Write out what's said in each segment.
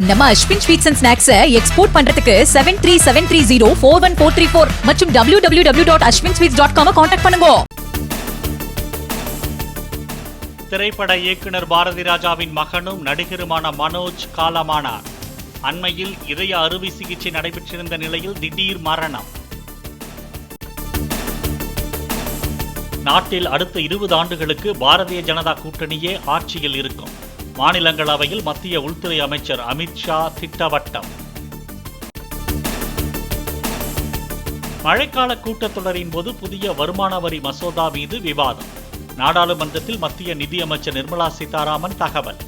நம்ம Ashwin sweets and snacks export பண்றதுக்கு 7373041434 மற்றும் www.ashwinsweets.com கான்டாக்ட் பண்ணுங்க. திரைப்பட இயக்குனர் பாரதி ராஜாவின் மகனும் நடிகருமான மனோஜ் காலமானார். அண்மையில் இதய அறுவை சிகிச்சை நடைபெற்றிருந்த நிலையில் திடீர் மரணம். நாட்டில் அடுத்த 20 ஆண்டுகளுக்கு பாரதிய ஜனதா கூட்டணியே ஆட்சியில் இருக்கும். மாநிலங்களவையில் மத்திய உள்துறை அமைச்சர் அமித்ஷா திட்டவட்டம். மழைக்கால கூட்டத்தொடரின் போது புதிய வருமான வரி மசோதா மீது விவாதம். நாடாளுமன்றத்தில் மத்திய நிதியமைச்சர் நிர்மலா சீதாராமன் தகவல்.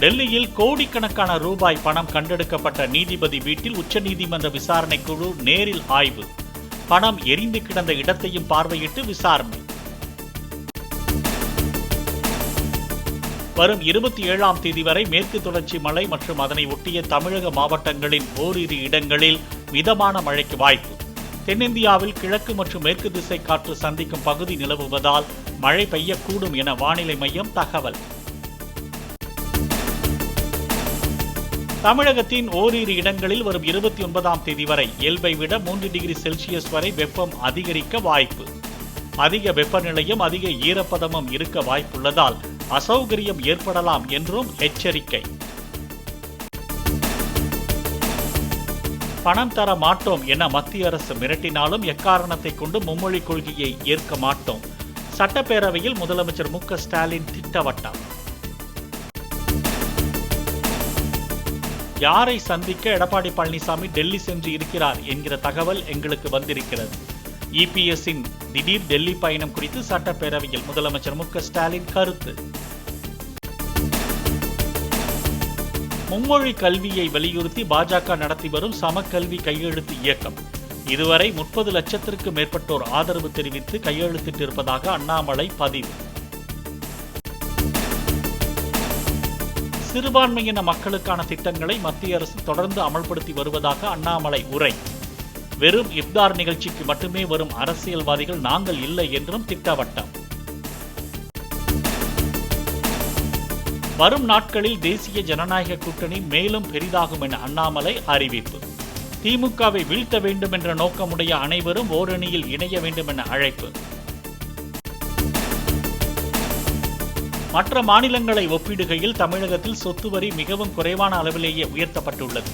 டெல்லியில் கோடிக்கணக்கான ரூபாய் பணம் கண்டெடுக்கப்பட்ட நீதிபதி வீட்டில் உச்சநீதிமன்ற விசாரணை குழு நேரில் ஆய்வு. பணம் எரிந்து கிடந்த இடத்தையும் பார்வையிட்டு விசாரணை. வரும் 27ஆம் தேதி வரை மேற்கு தொடர்ச்சி மலை மற்றும் அதனை ஒட்டிய தமிழக மாவட்டங்களின் ஓரிரு இடங்களில் மிதமான மழைக்கு வாய்ப்பு. தென்னிந்தியாவில் கிழக்கு மற்றும் மேற்கு திசை காற்று சந்திக்கும் பகுதி நிலவுவதால் மழை பெய்யக்கூடும் என வானிலை மையம் தகவல். தமிழகத்தின் ஓரிரு இடங்களில் வரும் 29ஆம் தேதி வரை இயல்பை விட 3 டிகிரி செல்சியஸ் வரை வெப்பம் அதிகரிக்க வாய்ப்பு. அதிக வெப்பநிலையும் அதிக ஈரப்பதமும் இருக்க வாய்ப்புள்ளதால் அசௌகரியம் ஏற்படலாம் என்றும் எச்சரிக்கை. பணம் தர மாட்டோம் என மத்திய அரசு மிரட்டினாலும் எக்காரணத்தை கொண்டு மும்மொழி கொள்கையை ஏற்க மாட்டோம். சட்டப்பேரவையில் முதலமைச்சர் மு க ஸ்டாலின் திட்டவட்டம். யாரை சந்திக்க எடப்பாடி பழனிசாமி டெல்லி சென்று இருக்கிறார் என்கிற தகவல் எங்களுக்கு வந்திருக்கிறது. இபிஎஸ்ஸின் திடீர் டெல்லி பயணம் குறித்து சட்டப்பேரவையில் முதலமைச்சர் மு க ஸ்டாலின் கருத்து. மும்மொழி கல்வியை வலியுறுத்தி பாஜக நடத்தி வரும் சமக்கல்வி கையெழுத்து இயக்கம் இதுவரை 30 லட்சத்திற்கும் மேற்பட்டோர் ஆதரவு தெரிவித்து கையெழுத்திட்டிருப்பதாக அண்ணாமலை பதிவு. சிறுபான்மையின மக்களுக்கான திட்டங்களை மத்திய அரசு தொடர்ந்து அமல்படுத்தி வருவதாக அண்ணாமலை உரை. வெறும் இப்தார் நிகழ்ச்சிக்கு மட்டுமே வரும் அரசியல்வாதிகள் நாங்கள் இல்லை என்றும் திட்டவட்டம். வரும் நாட்களில் தேசிய ஜனநாயக கூட்டணி மேலும் பெரிதாகும் என அண்ணாமலை அறிவிப்பு. திமுகவை வீழ்த்த வேண்டும் என்ற நோக்கமுடைய அனைவரும் ஓரணியில் இணைய வேண்டும் என அழைப்பு. மற்ற மாநிலங்களை ஒப்பிடுகையில் தமிழகத்தில் சொத்து வரி மிகவும் குறைவான அளவிலேயே உயர்த்தப்பட்டுள்ளது.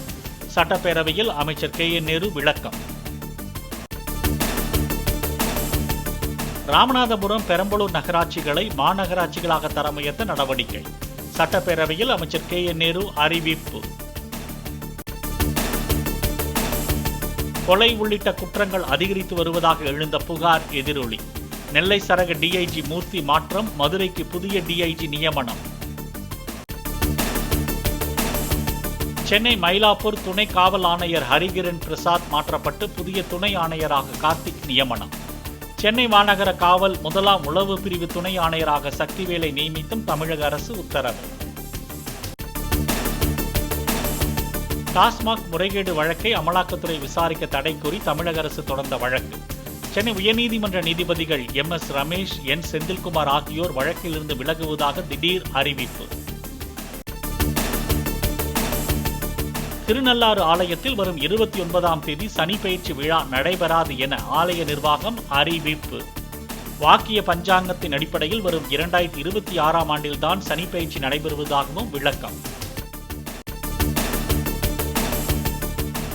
சட்டப்பேரவையில் அமைச்சர் KN நேரு விளக்கம். ராமநாதபுரம், பெரம்பலூர் நகராட்சிகளை மாநகராட்சிகளாக தரம் உயர்த்த நடவடிக்கை. சட்டப்பேரவையில் அமைச்சர் KN நேரு அறிவிப்பு. கொலை உள்ளிட்ட குற்றங்கள் அதிகரித்து வருவதாக எழுந்த புகார் எதிரொலி. நெல்லை சரக டிஐஜி மூர்த்தி மாற்றம், மதுரைக்கு புதிய டிஐஜி நியமனம். சென்னை மயிலாப்பூர் துணை காவல் ஆணையர் ஹரிகிரண் பிரசாத் மாற்றப்பட்டு புதிய துணை ஆணையராக கார்த்திக் நியமனம். சென்னை மாநகர காவல் 1ஆம் உளவு பிரிவு துணை ஆணையராக சக்திவேலை நியமித்தும் தமிழக அரசு உத்தரவு. டாஸ்மாக் முறைகேடு வழக்கை அமலாக்கத்துறை விசாரிக்க தடை கோரி தமிழக அரசு தொடர்ந்த வழக்கு. சென்னை உயர்நீதிமன்ற நீதிபதிகள் MS ரமேஷ், N செந்தில்குமார் ஆகியோர் வழக்கிலிருந்து விலகுவதாக திடீர் அறிவிப்பு. திருநள்ளாறு ஆலயத்தில் வரும் 29ஆம் தேதி சனி பெயர்ச்சி விழா நடைபெறாது என ஆலய நிர்வாகம் அறிவிப்பு. வாக்கிய பஞ்சாங்கத்தின் அடிப்படையில் வரும் 2026ஆம் ஆண்டில்தான் சனி பெயர்ச்சி நடைபெறுவதாகவும் விளக்கம்.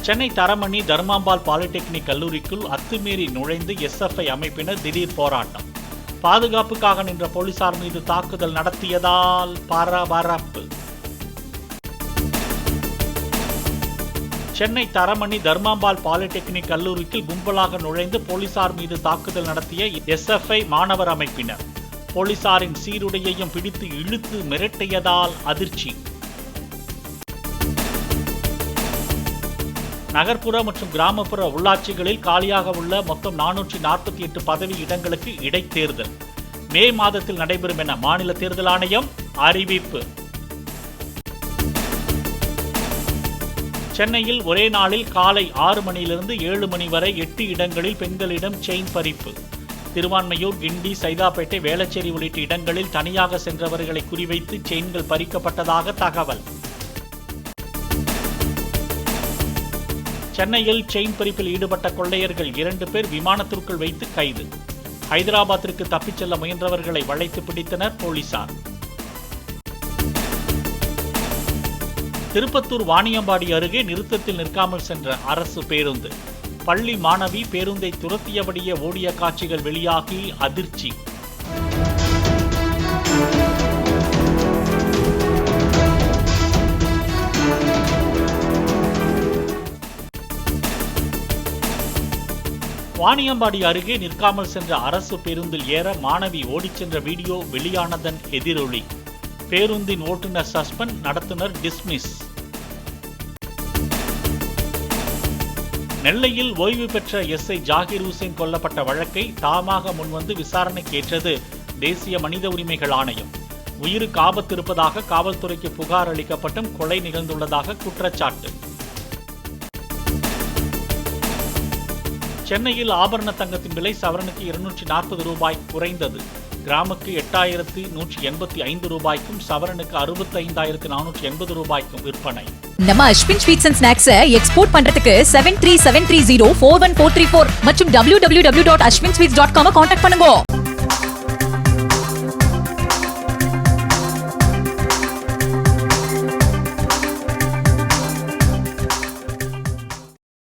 சென்னை தரமணி தர்மாம்பாள் பாலிடெக்னிக் கல்லூரிக்குள் அத்துமீறி நுழைந்து SFI அமைப்பினர் திடீர் போராட்டம். பாதுகாப்புக்காக நின்ற போலீசார் மீது தாக்குதல் நடத்தியதால் பரபரப்பு. சென்னை தரமணி தர்மாம்பாள் பாலிடெக்னிக் கல்லூரிக்குள் கும்பலாக நுழைந்து போலீசார் மீது தாக்குதல் நடத்திய SFI மாணவர் அமைப்பினர் போலீசாரின் சீருடையையும் பிடித்து இழுத்து மிரட்டியதால் அதிர்ச்சி. நகர்ப்புற மற்றும் கிராமப்புற உள்ளாட்சிகளில் காலியாக உள்ள மொத்தம் 448 பதவி இடங்களுக்கு இடைத்தேர்தல் மே மாதத்தில் நடைபெறும் என மாநில தேர்தல் ஆணையம் அறிவிப்பு. சென்னையில் ஒரே நாளில் காலை 6 மணியிலிருந்து 7 மணி வரை 8 இடங்களில் பெண்களிடம் செயின் பறிப்பு. திருவான்மையூர், கிண்டி, சைதாப்பேட்டை, வேளச்சேரி உள்ளிட்ட இடங்களில் தனியாக சென்றவர்களை குறிவைத்து செயின்கள் பறிக்கப்பட்டதாக தகவல். சென்னையில் செயின் பறிப்பில் ஈடுபட்ட கொள்ளையர்கள் 2 பேர் விமானத்திற்குள் வைத்து கைது. ஹைதராபாத்திற்கு தப்பிச் செல்ல முயன்றவர்களை வளைத்து பிடித்தனர் போலீசார். திருப்பத்தூர் வாணியம்பாடி அருகே நிறுத்தத்தில் நிற்காமல் சென்ற அரசு பேருந்து. பள்ளி மாணவி பேருந்தை துரத்தியபடியே ஓடிய காட்சிகள் வெளியாகி அதிர்ச்சி. வாணியம்பாடி அருகே நிற்காமல் சென்ற அரசு பேருந்தில் ஏற மாணவி ஓடிச் சென்ற வீடியோ வெளியானதன் எதிரொலி. பேருந்தின் ஓட்டுநர் சஸ்பெண்ட், நடத்துனர் டிஸ்மிஸ். நெல்லையில் ஓய்வு பெற்ற எஸ்ஐ ஜாகிர் ஹுசேன் கொல்லப்பட்ட வழக்கை தாமாக முன்வந்து விசாரணைக்கு ஏற்றது தேசிய மனித உரிமைகள் ஆணையம். உயிருக்கு ஆபத்து இருப்பதாக காவல்துறைக்கு புகார் அளிக்கப்பட்டும் கொலை நிகழ்ந்துள்ளதாக குற்றச்சாட்டு. சென்னையில் ஆபரண தங்கத்தின் விலை சவரனுக்கு 240 ரூபாய் குறைந்தது. கிராமுக்கு 8185 ரூபாய்க்கும் சவரனுக்கு 65,480 ரூபாய்க்கும் விற்பனை. நம்ம Ashwin sweets and snacks export பண்றதுக்கு 7373041434 மற்றும் www.ashwinsweets.com கான்டாக்ட் பண்ணுங்க.